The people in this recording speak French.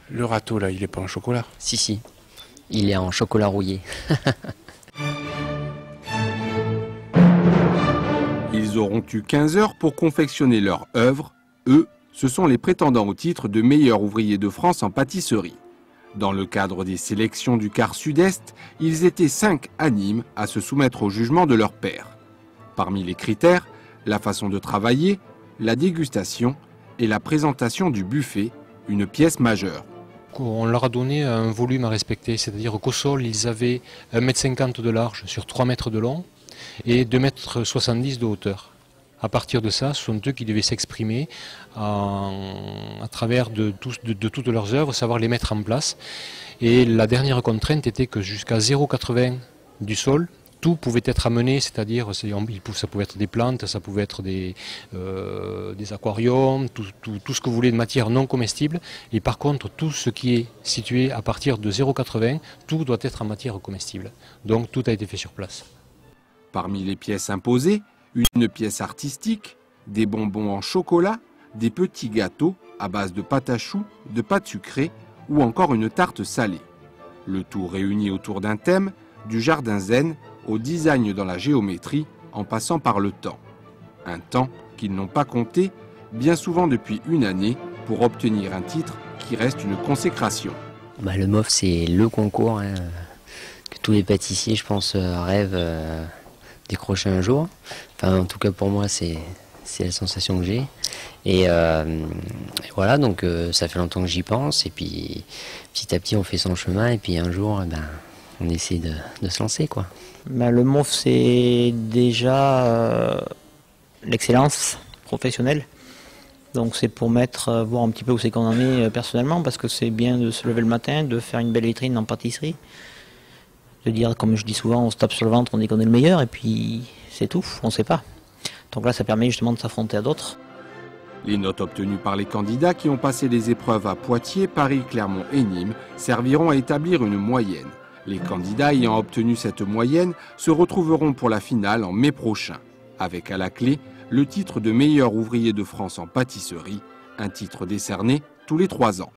Le râteau là, il est pas en chocolat? Si, il est en chocolat rouillé. Ils auront eu 15 heures pour confectionner leur œuvre. Eux, ce sont les prétendants au titre de meilleurs ouvriers de France en pâtisserie. Dans le cadre des sélections du quart sud-est, ils étaient 5 à Nîmes à se soumettre au jugement de leur père. Parmi les critères, la façon de travailler, la dégustation et la présentation du buffet, une pièce majeure. On leur a donné un volume à respecter, c'est-à-dire qu'au sol, ils avaient 1,50 m de large sur 3 mètres de long et 2,70 m de hauteur. À partir de ça, ce sont eux qui devaient s'exprimer à travers de toutes leurs œuvres, savoir les mettre en place. Et la dernière contrainte était que jusqu'à 0,80 m du sol, tout pouvait être amené, c'est-à-dire ça pouvait être des plantes, ça pouvait être des aquariums, tout ce que vous voulez de matière non comestible. Et par contre, tout ce qui est situé à partir de 0,80 m, tout doit être en matière comestible. Donc tout a été fait sur place. Parmi les pièces imposées, une pièce artistique, des bonbons en chocolat, des petits gâteaux à base de pâte à choux, de pâte sucrée ou encore une tarte salée. Le tout réuni autour d'un thème, du jardin zen au design dans la géométrie en passant par le temps. Un temps qu'ils n'ont pas compté, bien souvent depuis une année, pour obtenir un titre qui reste une consécration. Le MOF, c'est le concours que tous les pâtissiers, je pense, rêvent décrocher un jour. Enfin, en tout cas pour moi, c'est la sensation que j'ai. Et voilà, donc ça fait longtemps que j'y pense. Et puis petit à petit, on fait son chemin. Et puis un jour, on essaie de se lancer, quoi. Le MOF, c'est déjà l'excellence professionnelle. Donc c'est pour voir un petit peu où c'est qu'on en est personnellement, parce que c'est bien de se lever le matin, de faire une belle vitrine en pâtisserie, de dire, comme je dis souvent, on se tape sur le ventre, on dit qu'on est le meilleur, et puis c'est tout, on ne sait pas. Donc là, ça permet justement de s'affronter à d'autres. Les notes obtenues par les candidats qui ont passé les épreuves à Poitiers, Paris, Clermont et Nîmes serviront à établir une moyenne. Les candidats ayant obtenu cette moyenne se retrouveront pour la finale en mai prochain, avec à la clé le titre de meilleur ouvrier de France en pâtisserie, un titre décerné tous les 3 ans.